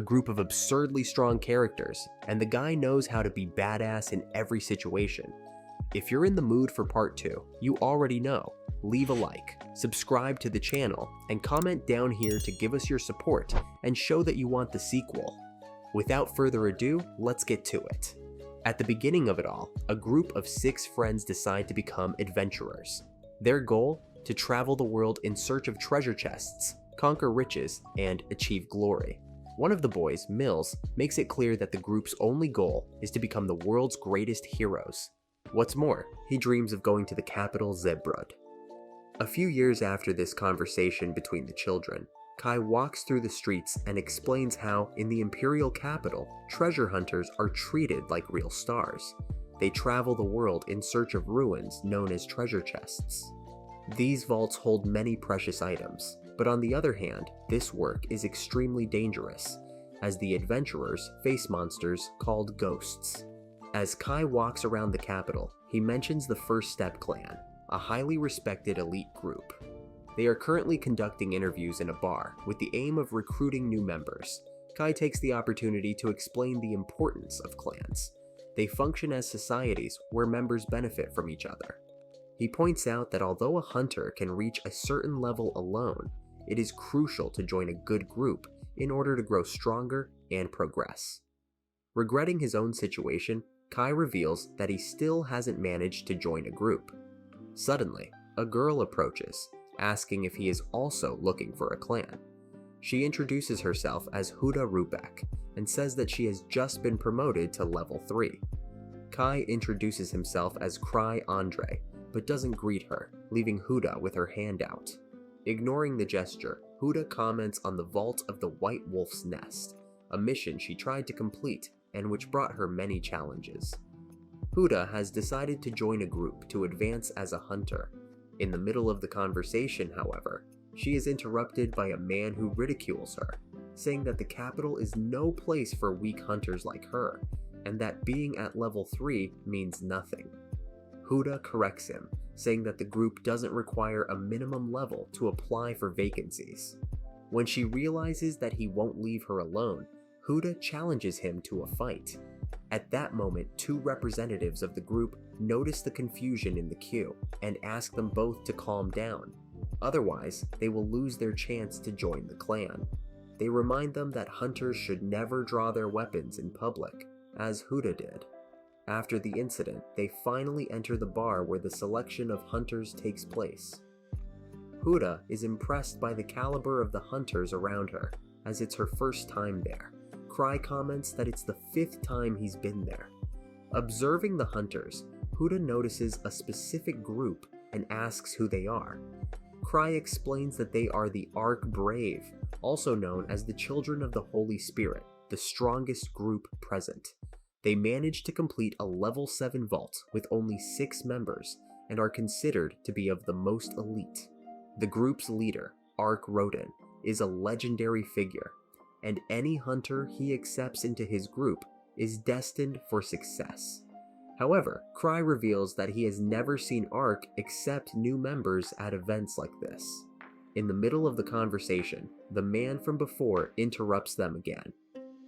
a group of absurdly strong characters, and the guy knows how to be badass in every situation. If you're in the mood for part 2, you already know. Leave a like, subscribe to the channel, and comment down here to give us your support and show that you want the sequel. Without further ado, let's get to it. At the beginning of it all, a group of 6 friends decide to become adventurers. Their goal? To travel the world in search of treasure chests, conquer riches, and achieve glory. One of the boys, Mills, makes it clear that the group's only goal is to become the world's greatest heroes. What's more, he dreams of going to the capital Zebrud. A few years after this conversation between the children, Kai walks through the streets and explains how, in the imperial capital, treasure hunters are treated like real stars. They travel the world in search of ruins known as treasure chests. These vaults hold many precious items, but on the other hand, this work is extremely dangerous, as the adventurers face monsters called ghosts. As Kai walks around the capital, he mentions the First Step Clan, a highly respected elite group. They are currently conducting interviews in a bar with the aim of recruiting new members. Kai takes the opportunity to explain the importance of clans. They function as societies where members benefit from each other. He points out that although a hunter can reach a certain level alone, it is crucial to join a good group in order to grow stronger and progress. Regretting his own situation, Kai reveals that he still hasn't managed to join a group. Suddenly, a girl approaches, asking if he is also looking for a clan. She introduces herself as Huda Rubek and says that she has just been promoted to level 3. Kai introduces himself as Cry Andre, but doesn't greet her, leaving Huda with her hand out. Ignoring the gesture, Huda comments on the Vault of the White Wolf's Nest, a mission she tried to complete and which brought her many challenges. Huda has decided to join a group to advance as a hunter. In the middle of the conversation, however, she is interrupted by a man who ridicules her, saying that the capital is no place for weak hunters like her, and that being at level 3 means nothing. Huda corrects him, saying that the group doesn't require a minimum level to apply for vacancies. When she realizes that he won't leave her alone, Huda challenges him to a fight. At that moment, 2 representatives of the group notice the confusion in the queue and ask them both to calm down. Otherwise, they will lose their chance to join the clan. They remind them that hunters should never draw their weapons in public, as Huda did. After the incident, they finally enter the bar where the selection of hunters takes place. Huda is impressed by the caliber of the hunters around her, as it's her first time there. Cry comments that it's the 5th time he's been there. Observing the hunters, Huda notices a specific group and asks who they are. Cry explains that they are the Ark Brave, also known as the Children of the Holy Spirit, the strongest group present. They managed to complete a level 7 vault with only 6 members and are considered to be of the most elite. The group's leader, Ark Roden, is a legendary figure, and any hunter he accepts into his group is destined for success. However, Cry reveals that he has never seen Ark accept new members at events like this. In the middle of the conversation, the man from before interrupts them again.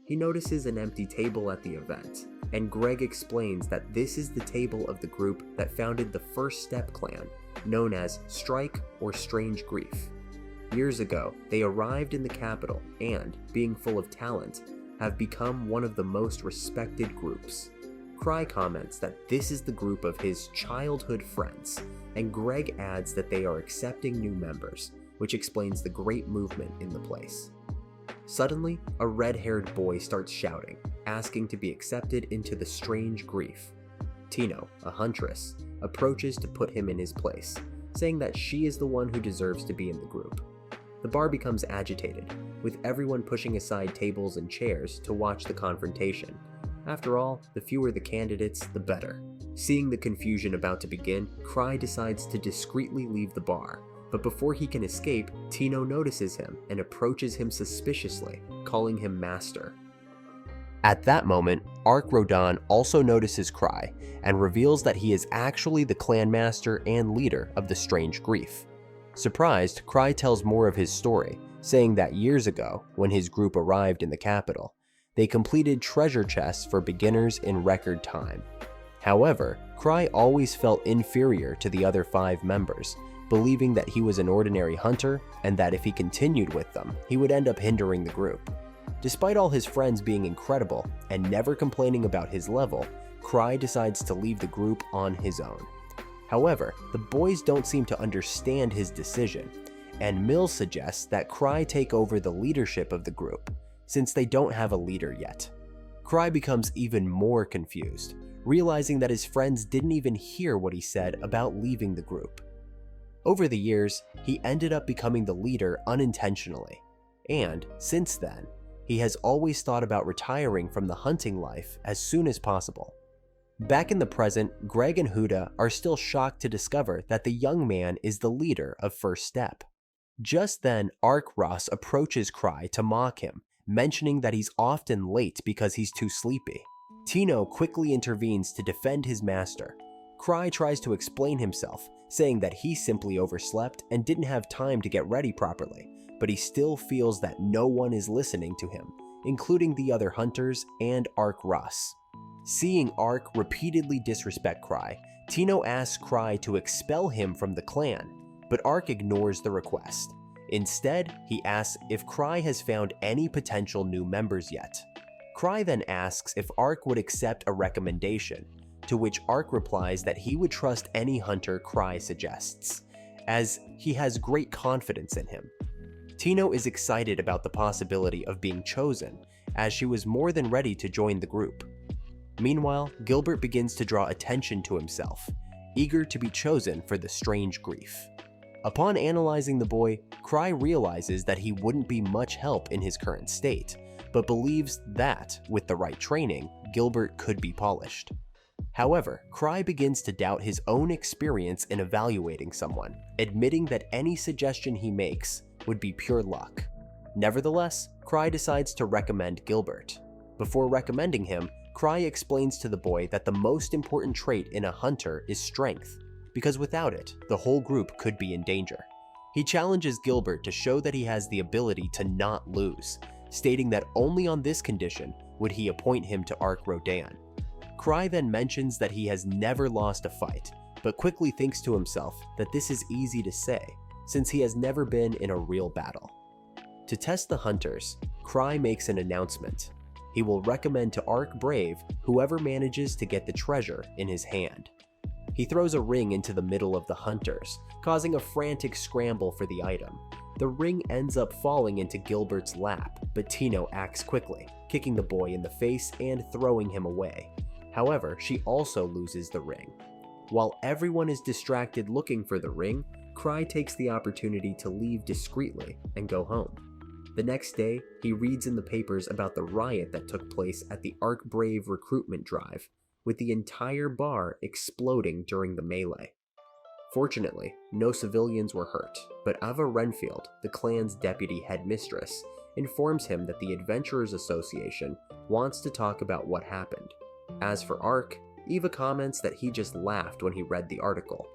He notices an empty table at the event, and Greg explains that this is the table of the group that founded the First Step Clan, known as Strike or Strange Grief. Years ago, they arrived in the capital and, being full of talent, have become one of the most respected groups. Cry comments that this is the group of his childhood friends, and Greg adds that they are accepting new members, which explains the great movement in the place. Suddenly, a red-haired boy starts shouting, asking to be accepted into the Strange Grief. Tino, a huntress, approaches to put him in his place, saying that she is the one who deserves to be in the group. The bar becomes agitated, with everyone pushing aside tables and chairs to watch the confrontation. After all, the fewer the candidates, the better. Seeing the confusion about to begin, Cry decides to discreetly leave the bar, but before he can escape, Tino notices him and approaches him suspiciously, calling him Master. At that moment, Ark Rodan also notices Cry and reveals that he is actually the clan master and leader of the Strange Grief. Surprised, Cry tells more of his story, saying that years ago, when his group arrived in the capital, they completed treasure chests for beginners in record time. However, Cry always felt inferior to the other 5 members, believing that he was an ordinary hunter and that if he continued with them, he would end up hindering the group. Despite all his friends being incredible and never complaining about his level, Cry decides to leave the group on his own. However, the boys don't seem to understand his decision, and Mills suggests that Cry take over the leadership of the group, since they don't have a leader yet. Cry becomes even more confused, realizing that his friends didn't even hear what he said about leaving the group. Over the years, he ended up becoming the leader unintentionally, and since then, he has always thought about retiring from the hunting life as soon as possible. Back in the present, Greg and Huda are still shocked to discover that the young man is the leader of First Step. Just then, Ark-Ross approaches Cry to mock him, mentioning that he's often late because he's too sleepy. Tino quickly intervenes to defend his master. Cry tries to explain himself, saying that he simply overslept and didn't have time to get ready properly, but he still feels that no one is listening to him, including the other hunters and Ark-Ross. Seeing Ark repeatedly disrespect Cry, Tino asks Cry to expel him from the clan, but Ark ignores the request. Instead, he asks if Cry has found any potential new members yet. Cry then asks if Ark would accept a recommendation, to which Ark replies that he would trust any hunter Cry suggests, as he has great confidence in him. Tino is excited about the possibility of being chosen, as she was more than ready to join the group. Meanwhile, Gilbert begins to draw attention to himself, eager to be chosen for the strange grief. Upon analyzing the boy, Cry realizes that he wouldn't be much help in his current state, but believes that, with the right training, Gilbert could be polished. However, Cry begins to doubt his own experience in evaluating someone, admitting that any suggestion he makes would be pure luck. Nevertheless, Cry decides to recommend Gilbert. Before recommending him, Cry explains to the boy that the most important trait in a hunter is strength, because without it, the whole group could be in danger. He challenges Gilbert to show that he has the ability to not lose, stating that only on this condition would he appoint him to Ark-Rodan. Cry then mentions that he has never lost a fight, but quickly thinks to himself that this is easy to say, since he has never been in a real battle. To test the hunters, Cry makes an announcement. He will recommend to Ark-Brave whoever manages to get the treasure in his hand. He throws a ring into the middle of the hunters, causing a frantic scramble for the item. The ring ends up falling into Gilbert's lap, but Tino acts quickly, kicking the boy in the face and throwing him away. However, she also loses the ring. While everyone is distracted looking for the ring, Cry takes the opportunity to leave discreetly and go home. The next day, he reads in the papers about the riot that took place at the Ark-Brave recruitment drive, with the entire bar exploding during the melee. Fortunately, no civilians were hurt, but Ava Renfield, the clan's deputy headmistress, informs him that the Adventurers Association wants to talk about what happened. As for Ark, Eva comments that he just laughed when he read the article.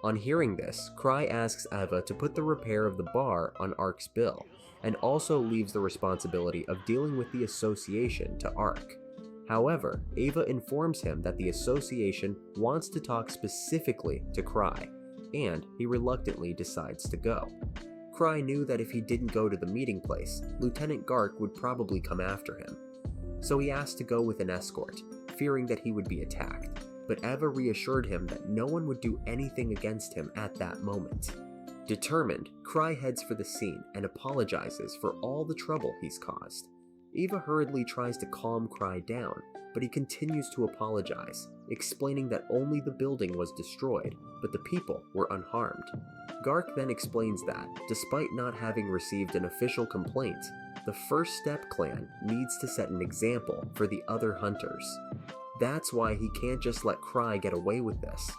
On hearing this, Cry asks Ava to put the repair of the bar on Ark's bill, and also leaves the responsibility of dealing with the association to Ark. However, Ava informs him that the association wants to talk specifically to Cry, and he reluctantly decides to go. Cry knew that if he didn't go to the meeting place, Lieutenant Gark would probably come after him. So he asked to go with an escort, fearing that he would be attacked, but Eva reassured him that no one would do anything against him at that moment. Determined, Cry heads for the scene and apologizes for all the trouble he's caused. Eva hurriedly tries to calm Cry down, but he continues to apologize, explaining that only the building was destroyed, but the people were unharmed. Gark then explains that, despite not having received an official complaint, the First Step clan needs to set an example for the other hunters. That's why he can't just let Cry get away with this.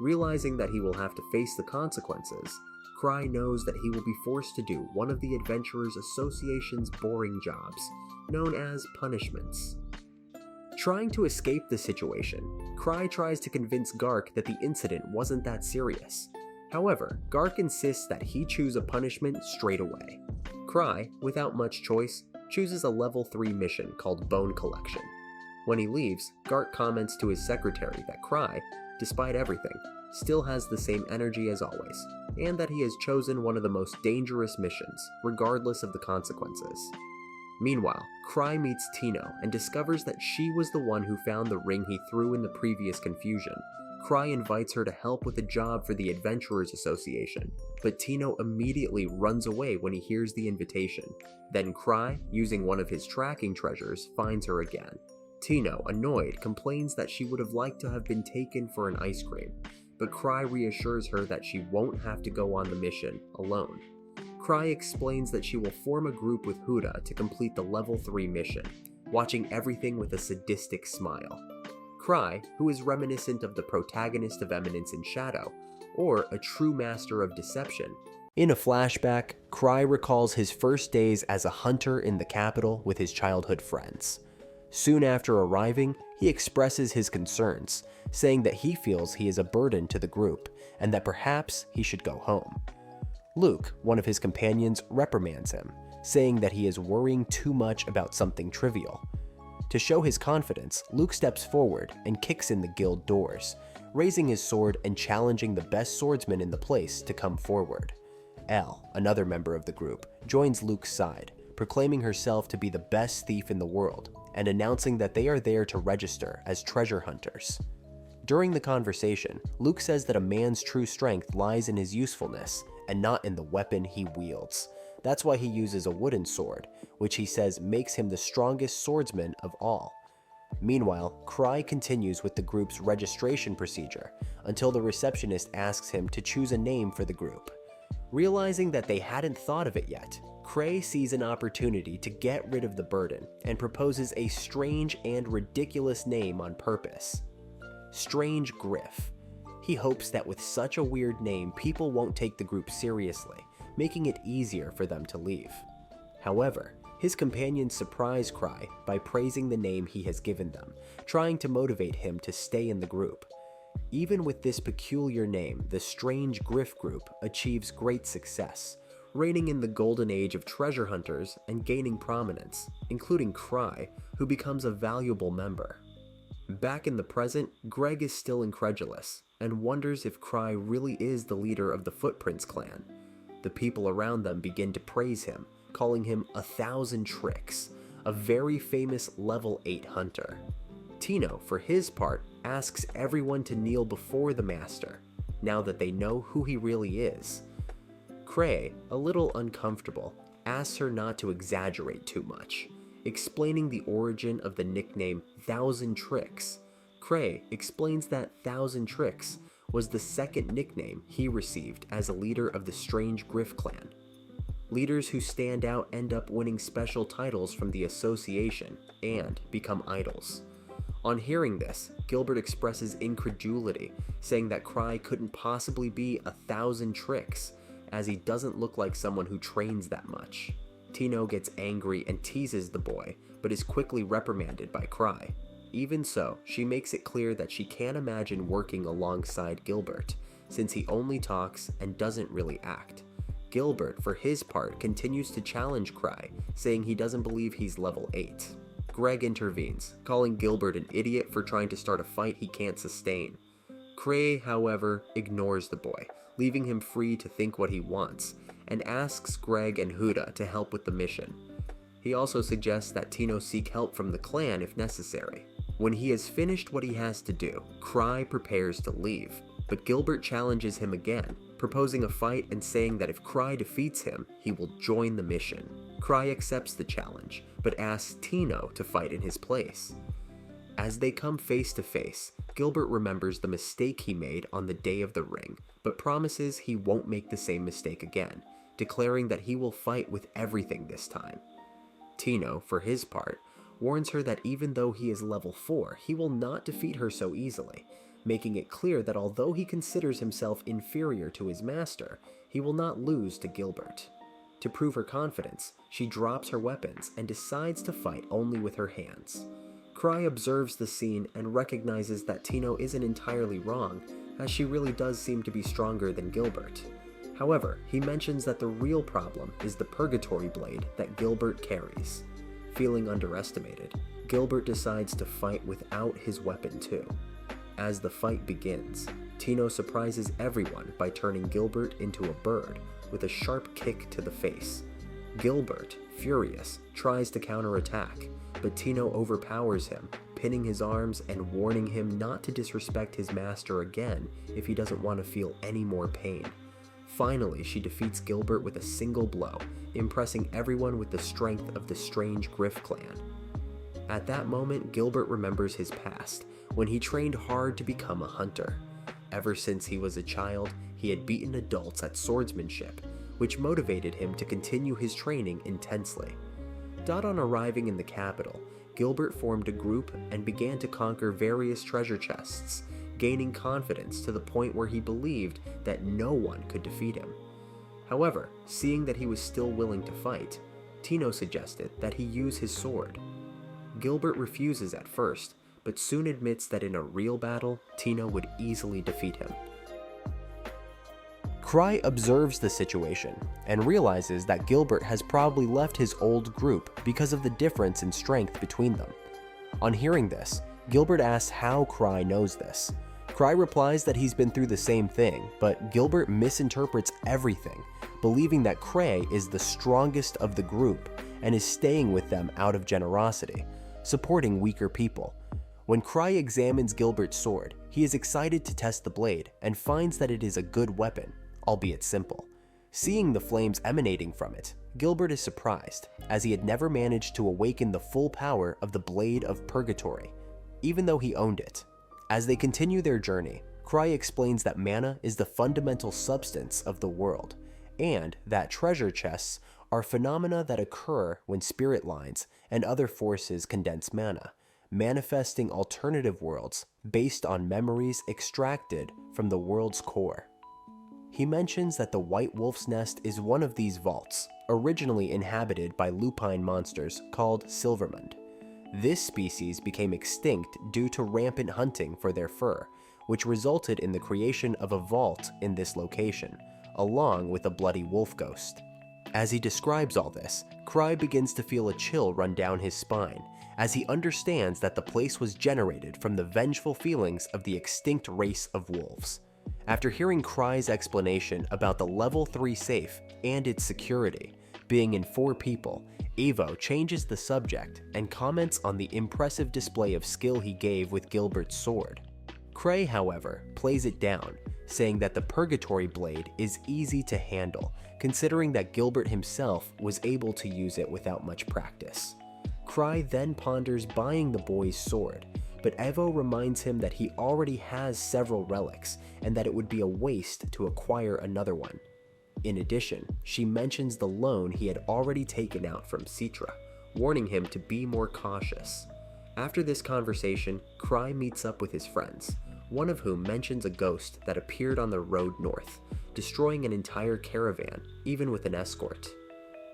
Realizing that he will have to face the consequences, Cry knows that he will be forced to do one of the Adventurers Association's boring jobs, known as punishments. Trying to escape the situation, Cry tries to convince Gark that the incident wasn't that serious. However, Gark insists that he choose a punishment straight away. Cry, without much choice, chooses a level 3 mission called Bone Collection. When he leaves, Gart comments to his secretary that Cry, despite everything, still has the same energy as always, and that he has chosen one of the most dangerous missions, regardless of the consequences. Meanwhile, Cry meets Tino and discovers that she was the one who found the ring he threw in the previous confusion. Cry invites her to help with a job for the Adventurers Association, but Tino immediately runs away when he hears the invitation. Then Cry, using one of his tracking treasures, finds her again. Tino, annoyed, complains that she would have liked to have been taken for an ice cream, but Cry reassures her that she won't have to go on the mission alone. Cry explains that she will form a group with Huda to complete the level 3 mission, watching everything with a sadistic smile. Cry, who is reminiscent of the protagonist of Eminence in Shadow, or a true master of deception. In a flashback, Cry recalls his first days as a hunter in the capital with his childhood friends. Soon after arriving, he expresses his concerns, saying that he feels he is a burden to the group, and that perhaps he should go home. Luke, one of his companions, reprimands him, saying that he is worrying too much about something trivial. To show his confidence, Luke steps forward and kicks in the guild doors, raising his sword and challenging the best swordsman in the place to come forward. Elle, another member of the group, joins Luke's side, proclaiming herself to be the best thief in the world, and announcing that they are there to register as treasure hunters. During the conversation, Luke says that a man's true strength lies in his usefulness, and not in the weapon he wields. That's why he uses a wooden sword, which he says makes him the strongest swordsman of all. Meanwhile, Cry continues with the group's registration procedure until the receptionist asks him to choose a name for the group. Realizing that they hadn't thought of it yet, Cray sees an opportunity to get rid of the burden and proposes a strange and ridiculous name on purpose: Strange Griff. He hopes that with such a weird name, people won't take the group seriously, making it easier for them to leave. However, his companions surprise Cry by praising the name he has given them, trying to motivate him to stay in the group. Even with this peculiar name, the Strange Griff group achieves great success, reigning in the golden age of treasure hunters and gaining prominence, including Cry, who becomes a valuable member. Back in the present, Greg is still incredulous and wonders if Cry really is the leader of the Footprints clan. The people around them begin to praise him, calling him 1,000 Tricks, a very famous level 8 hunter. Tino, for his part, asks everyone to kneel before the master, now that they know who he really is. Cray, a little uncomfortable, asks her not to exaggerate too much, explaining the origin of the nickname 1,000 Tricks. Cray explains that 1,000 Tricks was the second nickname he received as a leader of the Strange Griff clan. Leaders who stand out end up winning special titles from the association and become idols. On hearing this, Gilbert expresses incredulity, saying that Cry couldn't possibly be 1,000 Tricks, as he doesn't look like someone who trains that much. Tino gets angry and teases the boy, but is quickly reprimanded by Cry. Even so, she makes it clear that she can't imagine working alongside Gilbert, since he only talks and doesn't really act. Gilbert, for his part, continues to challenge Cry, saying he doesn't believe he's level 8. Greg intervenes, calling Gilbert an idiot for trying to start a fight he can't sustain. Cray, however, ignores the boy, leaving him free to think what he wants, and asks Greg and Huda to help with the mission. He also suggests that Tino seek help from the clan if necessary. When he has finished what he has to do, Cry prepares to leave, but Gilbert challenges him again, proposing a fight and saying that if Cry defeats him, he will join the mission. Cry accepts the challenge, but asks Tino to fight in his place. As they come face to face, Gilbert remembers the mistake he made on the day of the ring, but promises he won't make the same mistake again, declaring that he will fight with everything this time. Tino, for his part, warns her that even though he is level 4, he will not defeat her so easily, making it clear that although he considers himself inferior to his master, he will not lose to Gilbert. To prove her confidence, she drops her weapons and decides to fight only with her hands. Cry observes the scene and recognizes that Tino isn't entirely wrong, as she really does seem to be stronger than Gilbert. However, he mentions that the real problem is the Purgatory Blade that Gilbert carries. Feeling underestimated, Gilbert decides to fight without his weapon too. As the fight begins, Tino surprises everyone by turning Gilbert into a bird with a sharp kick to the face. Gilbert, furious, tries to counterattack, but Tino overpowers him, pinning his arms and warning him not to disrespect his master again if he doesn't want to feel any more pain. Finally, she defeats Gilbert with a single blow, impressing everyone with the strength of the strange Griff clan. At that moment, Gilbert remembers his past, when he trained hard to become a hunter. Ever since he was a child, he had beaten adults at swordsmanship, which motivated him to continue his training intensely. On arriving in the capital, Gilbert formed a group and began to conquer various treasure chests, gaining confidence to the point where he believed that no one could defeat him. However, seeing that he was still willing to fight, Tino suggested that he use his sword. Gilbert refuses at first, but soon admits that in a real battle, Tino would easily defeat him. Cry observes the situation and realizes that Gilbert has probably left his old group because of the difference in strength between them. On hearing this, Gilbert asks how Cry knows this. Cry replies that he's been through the same thing, but Gilbert misinterprets everything, believing that Cray is the strongest of the group and is staying with them out of generosity, supporting weaker people. When Cry examines Gilbert's sword, he is excited to test the blade and finds that it is a good weapon, albeit simple. Seeing the flames emanating from it, Gilbert is surprised, as he had never managed to awaken the full power of the Blade of Purgatory, even though he owned it. As they continue their journey, Cry explains that mana is the fundamental substance of the world, and that treasure chests are phenomena that occur when spirit lines and other forces condense mana, manifesting alternative worlds based on memories extracted from the world's core. He mentions that the White Wolf's Nest is one of these vaults, originally inhabited by lupine monsters called Silvermund. This species became extinct due to rampant hunting for their fur, which resulted in the creation of a vault in this location, along with a bloody wolf ghost. As he describes all this, Cry begins to feel a chill run down his spine, as he understands that the place was generated from the vengeful feelings of the extinct race of wolves. After hearing Cry's explanation about the level 3 safe and its security, being in 4 people, Evo changes the subject and comments on the impressive display of skill he gave with Gilbert's sword. Cray, however, plays it down, saying that the Purgatory Blade is easy to handle, considering that Gilbert himself was able to use it without much practice. Cry then ponders buying the boy's sword, but Evo reminds him that he already has several relics and that it would be a waste to acquire another one. In addition, she mentions the loan he had already taken out from Citra, warning him to be more cautious. After this conversation, Cry meets up with his friends, one of whom mentions a ghost that appeared on the road north, destroying an entire caravan, even with an escort.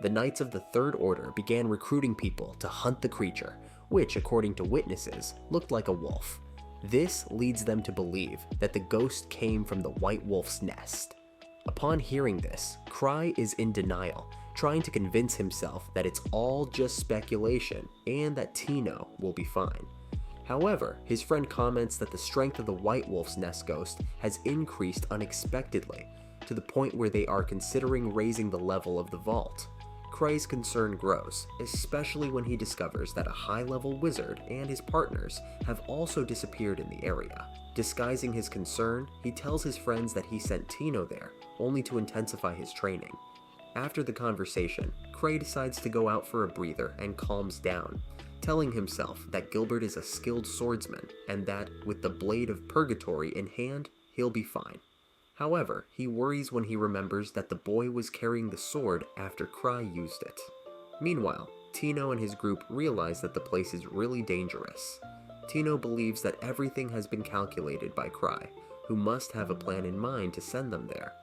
The Knights of the Third Order began recruiting people to hunt the creature, which, according to witnesses, looked like a wolf. This leads them to believe that the ghost came from the White Wolf's Nest. Upon hearing this, Cry is in denial, trying to convince himself that it's all just speculation and that Tino will be fine. However, his friend comments that the strength of the White Wolf's Nest ghost has increased unexpectedly, to the point where they are considering raising the level of the vault. Cry's concern grows, especially when he discovers that a high-level wizard and his partners have also disappeared in the area. Disguising his concern, he tells his friends that he sent Tino there, only to intensify his training. After the conversation, Cray decides to go out for a breather and calms down, telling himself that Gilbert is a skilled swordsman and that, with the Blade of Purgatory in hand, he'll be fine. However, he worries when he remembers that the boy was carrying the sword after Cry used it. Meanwhile, Tino and his group realize that the place is really dangerous. Tino believes that everything has been calculated by Cry, who must have a plan in mind to send them there.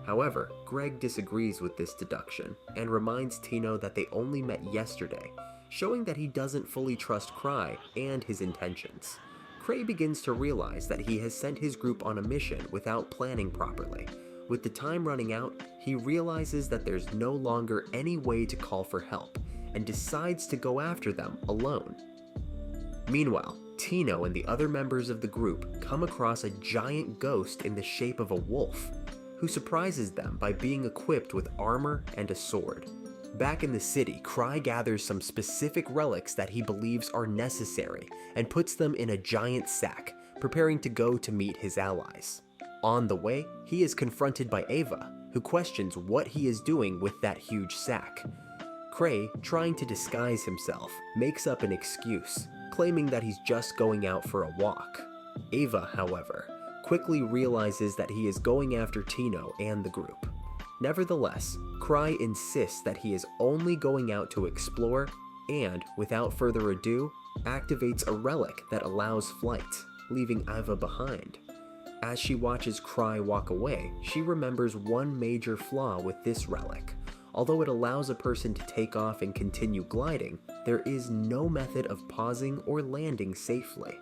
However, Greg disagrees with this deduction and reminds Tino that they only met yesterday, showing that he doesn't fully trust Cry and his intentions. Cray begins to realize that he has sent his group on a mission without planning properly, With the time running out, he realizes that there's no longer any way to call for help and decides to go after them alone. Meanwhile, Tino and the other members of the group come across a giant ghost in the shape of a wolf, who surprises them by being equipped with armor and a sword. Back in the city, Cry gathers some specific relics that he believes are necessary and puts them in a giant sack, preparing to go to meet his allies. On the way, he is confronted by Ava, who questions what he is doing with that huge sack. Cray, trying to disguise himself, makes up an excuse, claiming that he's just going out for a walk. Ava, however, quickly realizes that he is going after Tino and the group. Nevertheless, Cry insists that he is only going out to explore and, without further ado, activates a relic that allows flight, leaving Ava behind. As she watches Cry walk away, she remembers one major flaw with this relic. Although it allows a person to take off and continue gliding, there is no method of pausing or landing safely.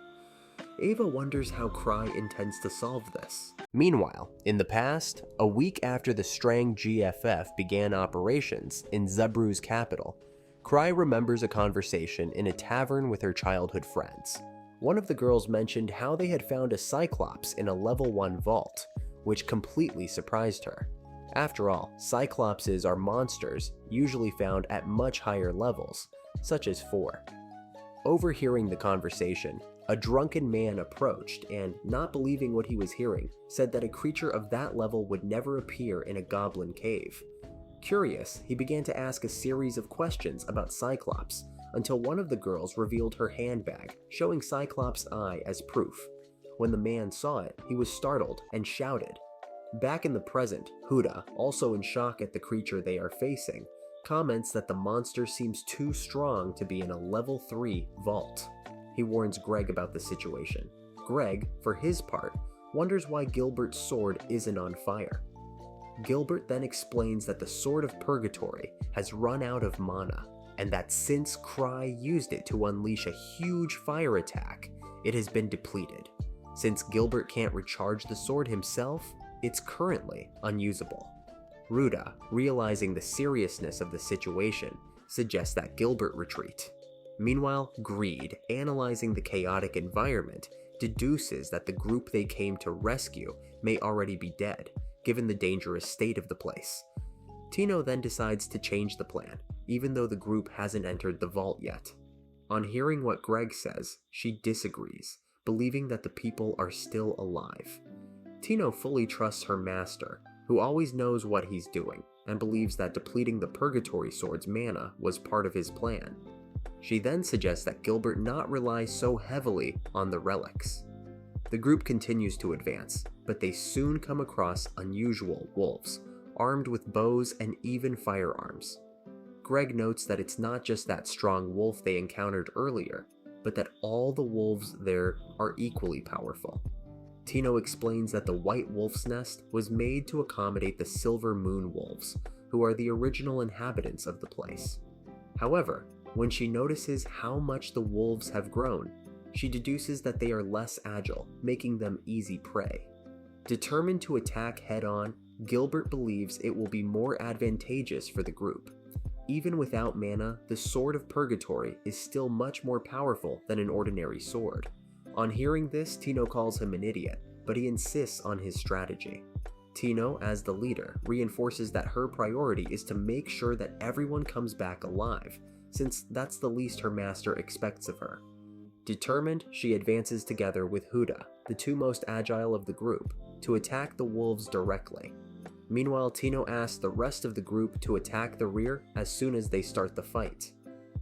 Ava wonders how Cry intends to solve this. Meanwhile, in the past, a week after the Strang GFF began operations in Zebru's capital, Cry remembers a conversation in a tavern with her childhood friends. One of the girls mentioned how they had found a Cyclops in a level 1 vault, which completely surprised her. After all, Cyclopses are monsters usually found at much higher levels, such as 4. Overhearing the conversation, a drunken man approached and, not believing what he was hearing, said that a creature of that level would never appear in a goblin cave. Curious, he began to ask a series of questions about Cyclops, until one of the girls revealed her handbag, showing Cyclops' eye as proof. When the man saw it, he was startled and shouted. Back in the present, Huda, also in shock at the creature they are facing, comments that the monster seems too strong to be in a level 3 vault. He warns Greg about the situation. Greg, for his part, wonders why Gilbert's sword isn't on fire. Gilbert then explains that the Sword of Purgatory has run out of mana, and that since Cry used it to unleash a huge fire attack, it has been depleted. Since Gilbert can't recharge the sword himself, it's currently unusable. Ruda, realizing the seriousness of the situation, suggests that Gilbert retreat. Meanwhile, Greed, analyzing the chaotic environment, deduces that the group they came to rescue may already be dead, given the dangerous state of the place. Tino then decides to change the plan, even though the group hasn't entered the vault yet. On hearing what Greg says, she disagrees, believing that the people are still alive. Tino fully trusts her master, who always knows what he's doing, and believes that depleting the Purgatory Sword's mana was part of his plan. She then suggests that Gilbert not rely so heavily on the relics. The group continues to advance, but they soon come across unusual wolves, armed with bows and even firearms. Greg notes that it's not just that strong wolf they encountered earlier, but that all the wolves there are equally powerful. Tino explains that the White Wolf's Nest was made to accommodate the Silver Moon Wolves, who are the original inhabitants of the place. However, when she notices how much the wolves have grown, she deduces that they are less agile, making them easy prey. Determined to attack head-on, Gilbert believes it will be more advantageous for the group. Even without mana, the Sword of Purgatory is still much more powerful than an ordinary sword. On hearing this, Tino calls him an idiot, but he insists on his strategy. Tino, as the leader, reinforces that her priority is to make sure that everyone comes back alive, since that's the least her master expects of her. Determined, she advances together with Huda, the two most agile of the group, to attack the wolves directly. Meanwhile, Tino asks the rest of the group to attack the rear as soon as they start the fight.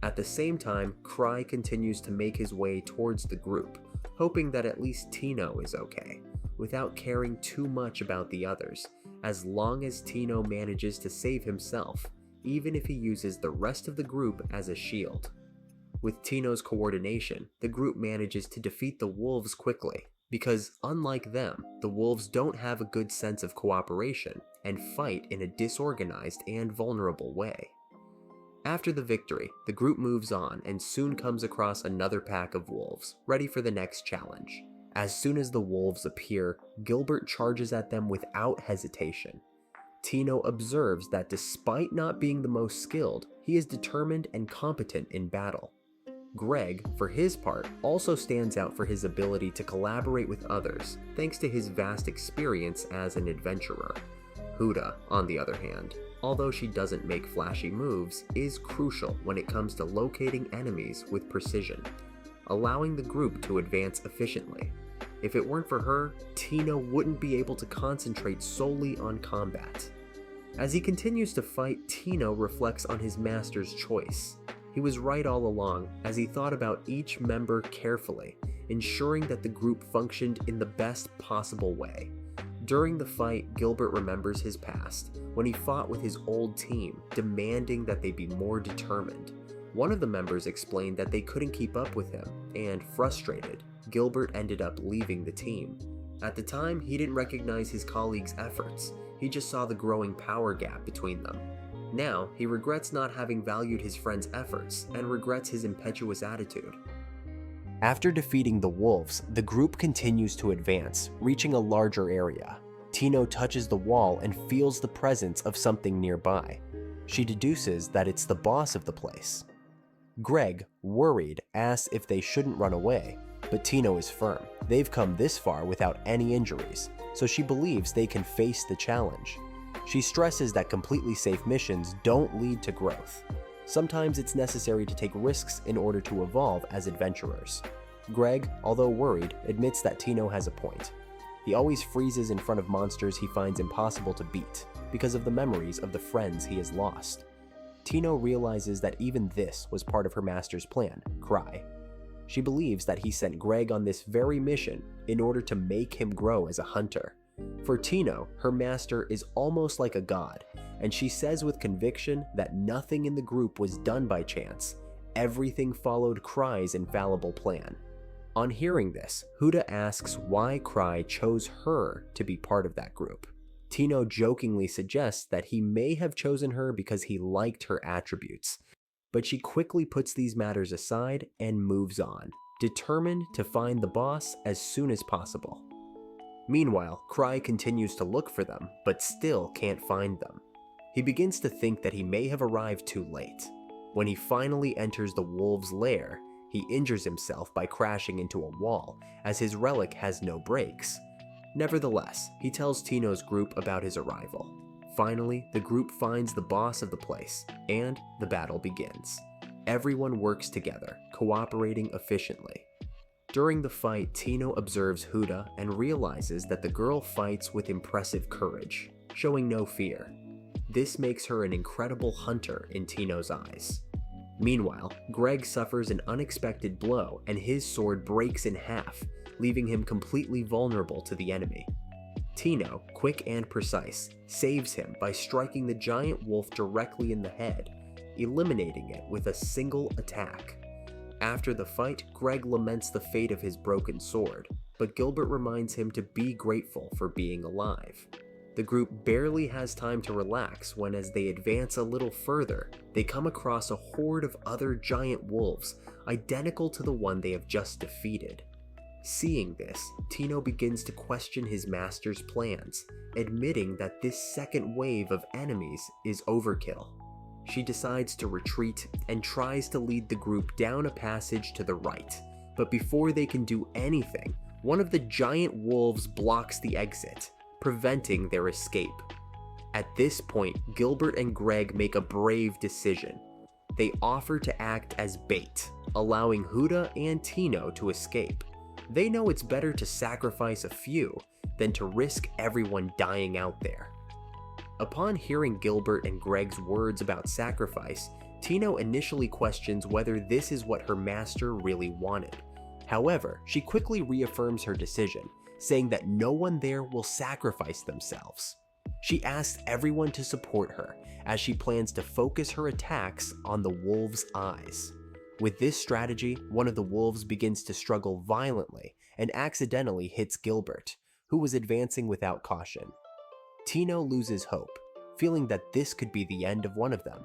At the same time, Cry continues to make his way towards the group, hoping that at least Tino is okay, without caring too much about the others, as long as Tino manages to save himself, even if he uses the rest of the group as a shield. With Tino's coordination, the group manages to defeat the wolves quickly, because unlike them, the wolves don't have a good sense of cooperation and fight in a disorganized and vulnerable way. After the victory, the group moves on and soon comes across another pack of wolves, ready for the next challenge. As soon as the wolves appear, Gilbert charges at them without hesitation. Tino observes that despite not being the most skilled, he is determined and competent in battle. Greg, for his part, also stands out for his ability to collaborate with others, thanks to his vast experience as an adventurer. Huda, on the other hand, although she doesn't make flashy moves, is crucial when it comes to locating enemies with precision, allowing the group to advance efficiently. If it weren't for her, Tino wouldn't be able to concentrate solely on combat. As he continues to fight, Tino reflects on his master's choice. He was right all along, as he thought about each member carefully, ensuring that the group functioned in the best possible way. During the fight, Gilbert remembers his past, when he fought with his old team, demanding that they be more determined. One of the members explained that they couldn't keep up with him, and frustrated, Gilbert ended up leaving the team. At the time, he didn't recognize his colleagues' efforts, he just saw the growing power gap between them. Now, he regrets not having valued his friend's efforts, and regrets his impetuous attitude. After defeating the wolves, the group continues to advance, reaching a larger area. Tino touches the wall and feels the presence of something nearby. She deduces that it's the boss of the place. Greg, worried, asks if they shouldn't run away, but Tino is firm. They've come this far without any injuries, so she believes they can face the challenge. She stresses that completely safe missions don't lead to growth. Sometimes it's necessary to take risks in order to evolve as adventurers. Greg, although worried, admits that Tino has a point. He always freezes in front of monsters he finds impossible to beat because of the memories of the friends he has lost. Tino realizes that even this was part of her master's plan, Cry. She believes that he sent Greg on this very mission in order to make him grow as a hunter. For Tino, her master is almost like a god, and she says with conviction that nothing in the group was done by chance. Everything followed Cry's infallible plan. On hearing this, Huda asks why Cry chose her to be part of that group. Tino jokingly suggests that he may have chosen her because he liked her attributes, but she quickly puts these matters aside and moves on, determined to find the boss as soon as possible. Meanwhile, Cry continues to look for them, but still can't find them. He begins to think that he may have arrived too late. When he finally enters the wolves' lair, he injures himself by crashing into a wall, as his relic has no brakes. Nevertheless, he tells Tino's group about his arrival. Finally, the group finds the boss of the place, and the battle begins. Everyone works together, cooperating efficiently. During the fight, Tino observes Huda and realizes that the girl fights with impressive courage, showing no fear. This makes her an incredible hunter in Tino's eyes. Meanwhile, Greg suffers an unexpected blow and his sword breaks in half, leaving him completely vulnerable to the enemy. Tino, quick and precise, saves him by striking the giant wolf directly in the head, eliminating it with a single attack. After the fight, Greg laments the fate of his broken sword, but Gilbert reminds him to be grateful for being alive. The group barely has time to relax when, as they advance a little further, they come across a horde of other giant wolves, identical to the one they have just defeated. Seeing this, Tino begins to question his master's plans, admitting that this second wave of enemies is overkill. She decides to retreat and tries to lead the group down a passage to the right, but before they can do anything, one of the giant wolves blocks the exit, preventing their escape. At this point, Gilbert and Greg make a brave decision. They offer to act as bait, allowing Huda and Tino to escape. They know it's better to sacrifice a few than to risk everyone dying out there. Upon hearing Gilbert and Greg's words about sacrifice, Tino initially questions whether this is what her master really wanted. However, she quickly reaffirms her decision, saying that no one there will sacrifice themselves. She asks everyone to support her, as she plans to focus her attacks on the wolves' eyes. With this strategy, one of the wolves begins to struggle violently and accidentally hits Gilbert, who was advancing without caution. Tino loses hope, feeling that this could be the end of one of them.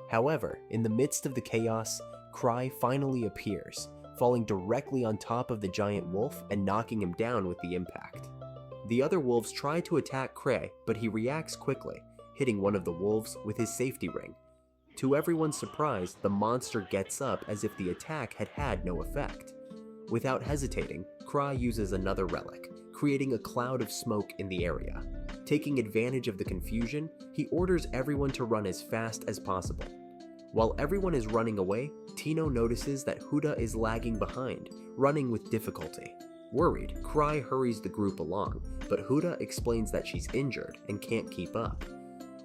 However, in the midst of the chaos, Cry finally appears, falling directly on top of the giant wolf and knocking him down with the impact. The other wolves try to attack Cray, but he reacts quickly, hitting one of the wolves with his safety ring. To everyone's surprise, the monster gets up as if the attack had had no effect. Without hesitating, Cry uses another relic, creating a cloud of smoke in the area. Taking advantage of the confusion, he orders everyone to run as fast as possible. While everyone is running away, Tino notices that Huda is lagging behind, running with difficulty. Worried, Cry hurries the group along, but Huda explains that she's injured and can't keep up.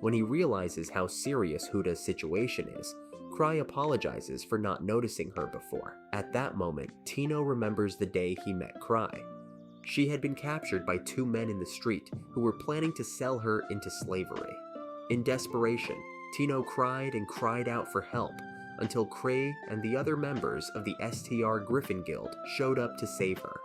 When he realizes how serious Huda's situation is, Cry apologizes for not noticing her before. At that moment, Tino remembers the day he met Cry. She had been captured by two men in the street who were planning to sell her into slavery. In desperation, Tino cried and cried out for help until Cray and the other members of the STR Griffin Guild showed up to save her.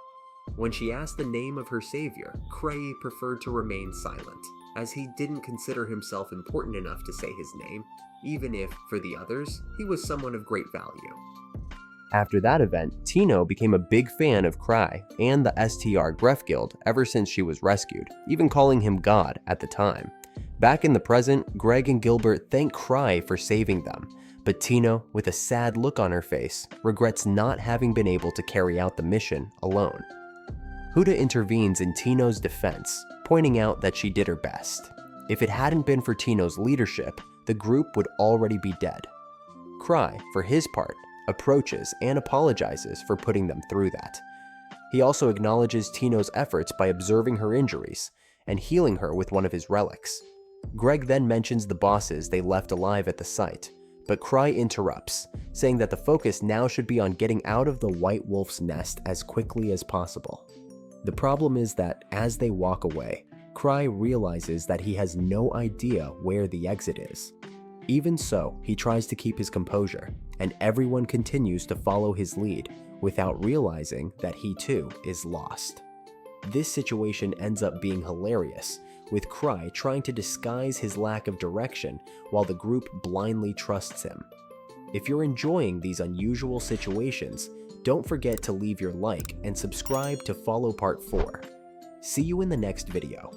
When she asked the name of her savior, Cray preferred to remain silent, as he didn't consider himself important enough to say his name, even if, for the others, he was someone of great value. After that event, Tino became a big fan of Cry and the STR Griff Guild ever since she was rescued, even calling him God at the time. Back in the present, Greg and Gilbert thank Cry for saving them, but Tino, with a sad look on her face, regrets not having been able to carry out the mission alone. Huda intervenes in Tino's defense, pointing out that she did her best. If it hadn't been for Tino's leadership, the group would already be dead. Cry, for his part, approaches and apologizes for putting them through that. He also acknowledges Tino's efforts by observing her injuries and healing her with one of his relics. Greg then mentions the bosses they left alive at the site, but Cry interrupts, saying that the focus now should be on getting out of the White Wolf's nest as quickly as possible. The problem is that as they walk away, Cry realizes that he has no idea where the exit is. Even so, he tries to keep his composure, and everyone continues to follow his lead without realizing that he too is lost. This situation ends up being hilarious, with Cry trying to disguise his lack of direction while the group blindly trusts him. If you're enjoying these unusual situations, don't forget to leave your like and subscribe to follow part 4. See you in the next video.